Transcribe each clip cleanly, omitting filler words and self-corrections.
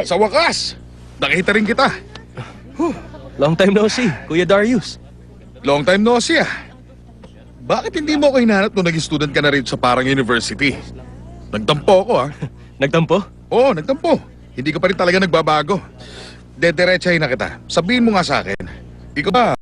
Sa wakas! Nakita rin kita. Long time no see, Kuya Darius. Long time no see ah. Bakit hindi mo ako hinahanap nung naging student ka na rin sa parang university? Nagtampo ako ah. Nagtampo? Oo, nagtampo. Hindi ka pa rin talaga nagbabago. Dediretsahin na kita. Sabihin mo nga sa akin, ikaw ba,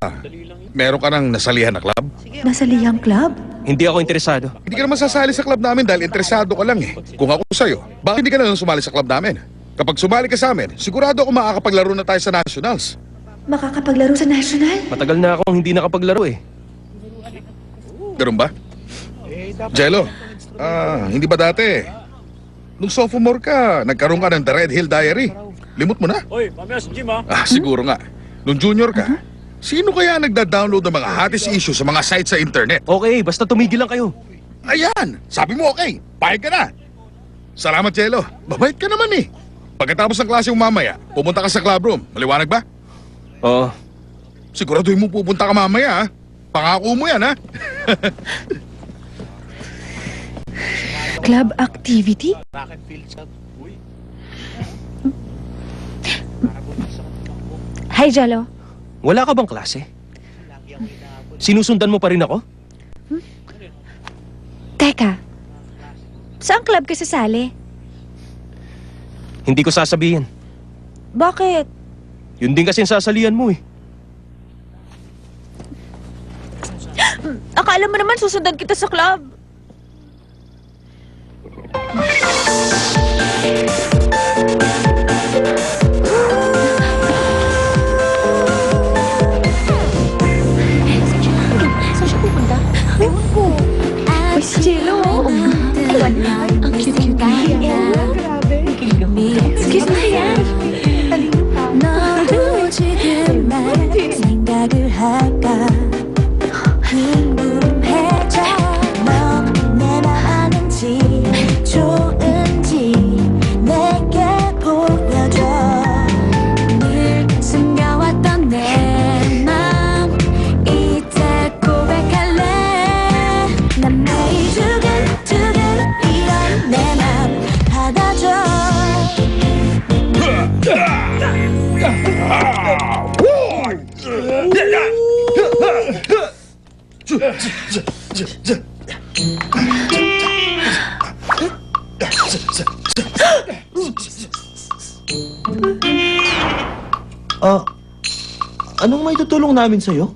meron ka nang nasalihan na club? Nasalihang club? Hindi ako interesado. Hindi ka naman sasali sa club namin dahil interesado ka lang eh. Kung ako sa'yo, bakit hindi ka na lang sumali sa club namin? Kapag sumali ka sa amin, sigurado ako makakapaglaro na tayo sa nationals. Makakapaglaro sa national? Matagal na akong hindi nakapaglaro eh. Ganun ba? Jello, hindi ba dati? Nung sophomore ka, nagkaroon ka ng The Red Hill Diary. Limot mo na? Hoy, mamaya sa gym ha. Siguro nga. Nung junior ka, sino kaya nagda-download ng mga hottest issues sa mga sites sa internet? Okay, basta tumigil lang kayo. Ayan! Sabi mo okay, pahig ka na. Salamat, Jello. Babait ka naman eh. Pagkatapos ng klase yung mamaya, pumunta ka sa clubroom. Maliwanag ba? Oo. Siguraduhin mo pupunta ka mamaya, ha? Pangako mo yan, ha? Club activity? Hi, Jello. Wala ka bang klase? Sinusundan mo pa rin ako? Teka, saan club ka sasali? Hindi ko sasabihin. Bakit? Yun din kasi ang sasalian mo eh. Akala mo naman susundan kita sa club. Saan siya pupunta? Ewan ko. Uy, si Jello. Ang cute-cute niya. Grabe. Excuse me yan. 너도 지금 날 생각을 할까 궁금해져 넌 내 맘 아는지 좋은지 내게 보여줘 늘 숨겨왔던 내 맘 이제 고백할래 난 매일 두근두근 이런 내 맘 받아줘 Anong may tutulong namin sa'yo?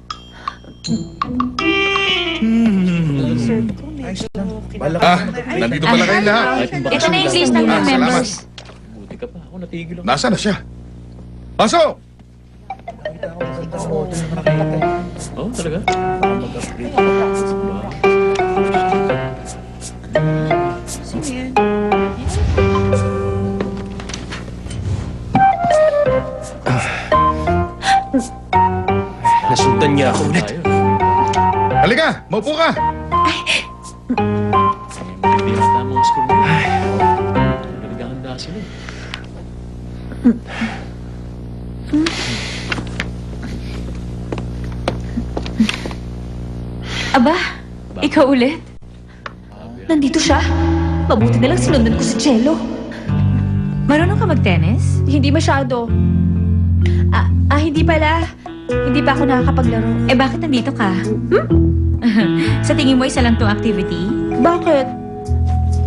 Nandito pala kayo lahat. Ito na yung list ng Salamat. members. Buti ka pa. Ako natigil ako. Nasaan na siya? Pasok! Oh, talaga? Nasundan niya ako ulit. Halika, maupo ka. Hindi na mga school mo. Nagaganda sila eh. Aba, ikaw ulit? Nandito siya. Mabuti na lang sinundan ko si Jello. Marunong ka mag-tennis? Hindi masyado. Hindi pala. Hindi pa ako nakakapaglaro. Eh bakit nandito ka? Sa tingin mo isa lang tong activity? Bakit?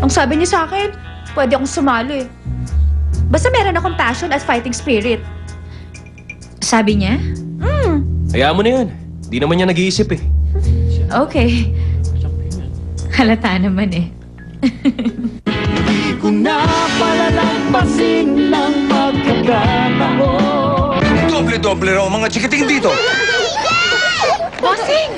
Ang sabi niya sa akin, pwede akong sumali. Basta meron akong passion at fighting spirit. Sabi niya? Hayaan mo na yan. Di naman niya nag-iisip eh. Okay. Halata naman eh. Di ko na palalampasin ng pagkakataon. Doble-doble raw mga chikiting dito. Bossing!